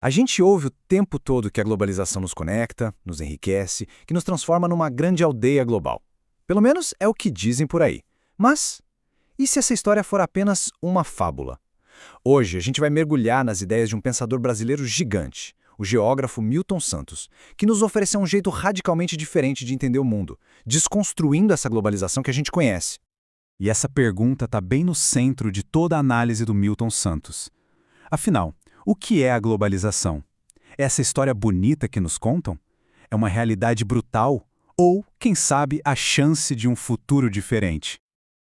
A gente ouve o tempo todo que a globalização nos conecta, nos enriquece, que nos transforma numa grande aldeia global. Pelo menos é o que dizem por aí. Mas, e se essa história for apenas uma fábula? Hoje a gente vai mergulhar nas ideias de um pensador brasileiro gigante, o geógrafo Milton Santos, que nos ofereceu um jeito radicalmente diferente de entender o mundo, desconstruindo essa globalização que a gente conhece. E essa pergunta está bem no centro de toda a análise do Milton Santos. Afinal, o que é a globalização? É essa história bonita que nos contam? É uma realidade brutal? Ou, quem sabe, a chance de um futuro diferente?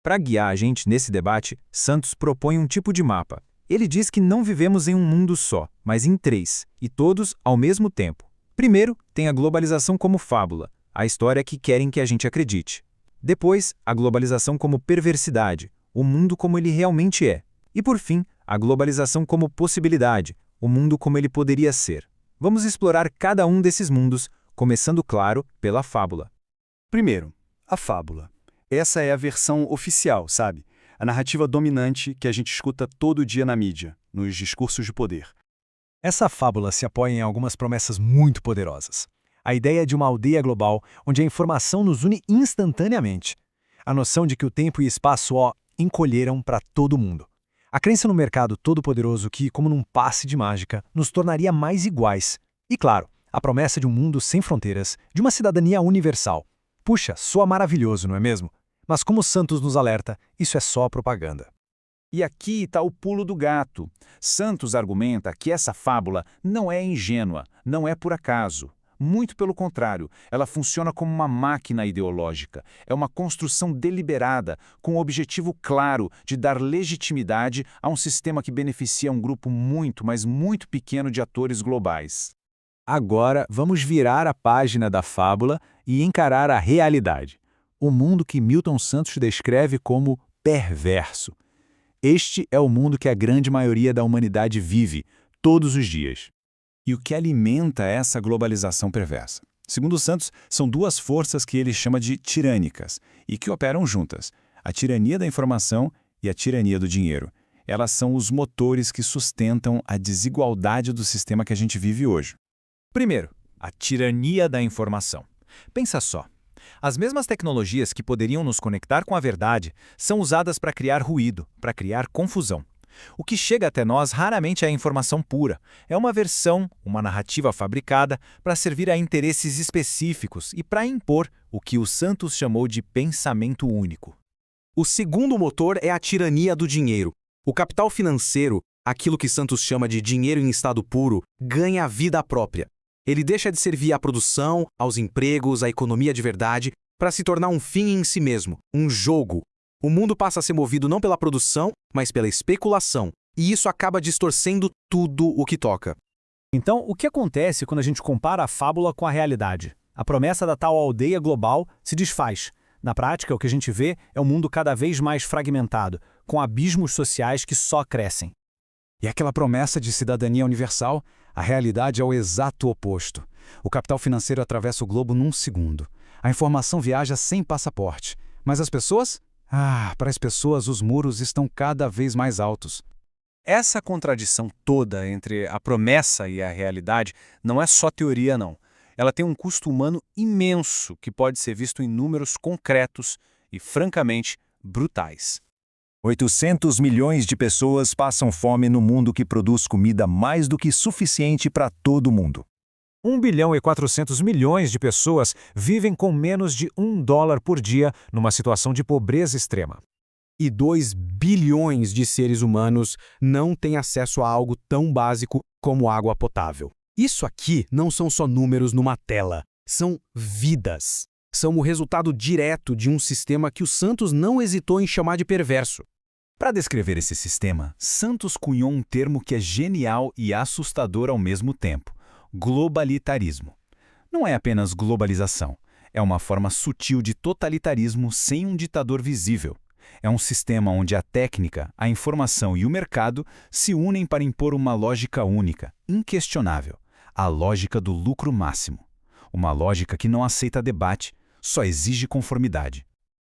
Para guiar a gente nesse debate, Santos propõe um tipo de mapa. Ele diz que não vivemos em um mundo só, mas em três, e todos ao mesmo tempo. Primeiro, tem a globalização como fábula, a história que querem que a gente acredite. Depois, a globalização como perversidade, o mundo como ele realmente é. E por fim, a globalização como possibilidade, o mundo como ele poderia ser. Vamos explorar cada um desses mundos, começando, claro, pela fábula. Primeiro, a fábula. Essa é a versão oficial, sabe? A narrativa dominante que a gente escuta todo dia na mídia, nos discursos de poder. Essa fábula se apoia em algumas promessas muito poderosas. A ideia de uma aldeia global onde a informação nos une instantaneamente. A noção de que o tempo e espaço encolheram para todo mundo. A crença no mercado todo-poderoso que, como num passe de mágica, nos tornaria mais iguais. E claro, a promessa de um mundo sem fronteiras, de uma cidadania universal. Puxa, soa maravilhoso, não é mesmo? Mas como Santos nos alerta, isso é só propaganda. E aqui está o pulo do gato. Santos argumenta que essa fábula não é ingênua, não é por acaso. Muito pelo contrário, ela funciona como uma máquina ideológica. É uma construção deliberada, com o objetivo claro de dar legitimidade a um sistema que beneficia um grupo muito, mas muito pequeno de atores globais. Agora, vamos virar a página da fábula e encarar a realidade. O mundo que Milton Santos descreve como perverso. Este é o mundo que a grande maioria da humanidade vive, todos os dias. E o que alimenta essa globalização perversa? Segundo Santos, são duas forças que ele chama de tirânicas e que operam juntas: a tirania da informação e a tirania do dinheiro. Elas são os motores que sustentam a desigualdade do sistema que a gente vive hoje. Primeiro, a tirania da informação. Pensa só. As mesmas tecnologias que poderiam nos conectar com a verdade são usadas para criar ruído, para criar confusão. O que chega até nós raramente é a informação pura. É uma versão, uma narrativa fabricada para servir a interesses específicos e para impor o que o Santos chamou de pensamento único. O segundo motor é a tirania do dinheiro. O capital financeiro, aquilo que Santos chama de dinheiro em estado puro, ganha vida própria. Ele deixa de servir à produção, aos empregos, à economia de verdade, para se tornar um fim em si mesmo, um jogo. O mundo passa a ser movido não pela produção, mas pela especulação, e isso acaba distorcendo tudo o que toca. Então, o que acontece quando a gente compara a fábula com a realidade? A promessa da tal aldeia global se desfaz. Na prática, o que a gente vê é um mundo cada vez mais fragmentado, com abismos sociais que só crescem. E aquela promessa de cidadania universal, a realidade é o exato oposto. O capital financeiro atravessa o globo num segundo. A informação viaja sem passaporte. Mas as pessoas? Para as pessoas os muros estão cada vez mais altos. Essa contradição toda entre a promessa e a realidade não é só teoria, não. Ela tem um custo humano imenso que pode ser visto em números concretos e, francamente, brutais. 800 milhões de pessoas passam fome no mundo que produz comida mais do que suficiente para todo mundo. 1 bilhão e 400 milhões de pessoas vivem com menos de $1 por dia numa situação de pobreza extrema. E 2 bilhões de seres humanos não têm acesso a algo tão básico como água potável. Isso aqui não são só números numa tela, são vidas. São o resultado direto de um sistema que o Santos não hesitou em chamar de perverso. Para descrever esse sistema, Santos cunhou um termo que é genial e assustador ao mesmo tempo: globalitarismo. Não é apenas globalização, é uma forma sutil de totalitarismo sem um ditador visível. É um sistema onde a técnica, a informação e o mercado se unem para impor uma lógica única, inquestionável, a lógica do lucro máximo. Uma lógica que não aceita debate, só exige conformidade.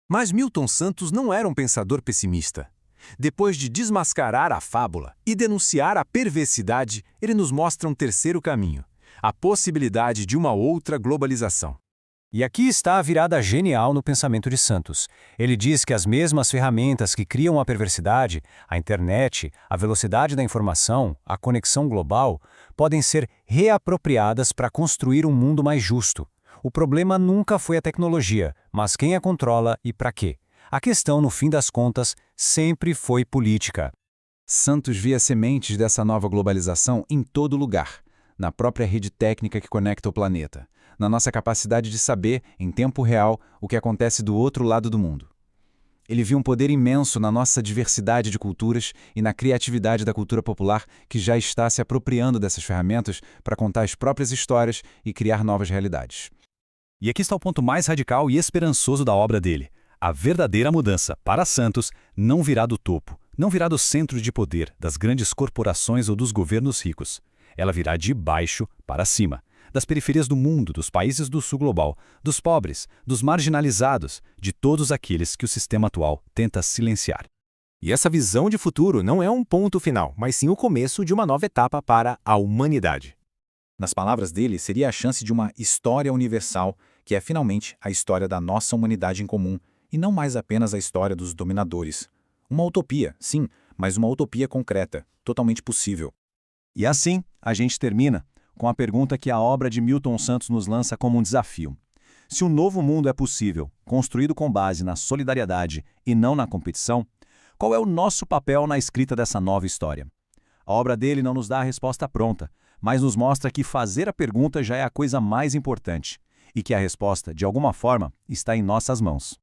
Mas Milton Santos não era um pensador pessimista. Depois de desmascarar a fábula e denunciar a perversidade, ele nos mostra um terceiro caminho, a possibilidade de uma outra globalização. E aqui está a virada genial no pensamento de Santos. Ele diz que as mesmas ferramentas que criam a perversidade, a internet, a velocidade da informação, a conexão global, podem ser reapropriadas para construir um mundo mais justo. O problema nunca foi a tecnologia, mas quem a controla e para quê. A questão, no fim das contas, sempre foi política. Santos via sementes dessa nova globalização em todo lugar, na própria rede técnica que conecta o planeta, na nossa capacidade de saber, em tempo real, o que acontece do outro lado do mundo. Ele viu um poder imenso na nossa diversidade de culturas e na criatividade da cultura popular que já está se apropriando dessas ferramentas para contar as próprias histórias e criar novas realidades. E aqui está o ponto mais radical e esperançoso da obra dele. A verdadeira mudança, para Santos, não virá do topo, não virá do centro de poder, das grandes corporações ou dos governos ricos. Ela virá de baixo para cima, das periferias do mundo, dos países do sul global, dos pobres, dos marginalizados, de todos aqueles que o sistema atual tenta silenciar. E essa visão de futuro não é um ponto final, mas sim o começo de uma nova etapa para a humanidade. Nas palavras dele, seria a chance de uma história universal, que é finalmente a história da nossa humanidade em comum, e não mais apenas a história dos dominadores. Uma utopia, sim, mas uma utopia concreta, totalmente possível. E assim, a gente termina com a pergunta que a obra de Milton Santos nos lança como um desafio. Se um novo mundo é possível, construído com base na solidariedade e não na competição, qual é o nosso papel na escrita dessa nova história? A obra dele não nos dá a resposta pronta, mas nos mostra que fazer a pergunta já é a coisa mais importante e que a resposta, de alguma forma, está em nossas mãos.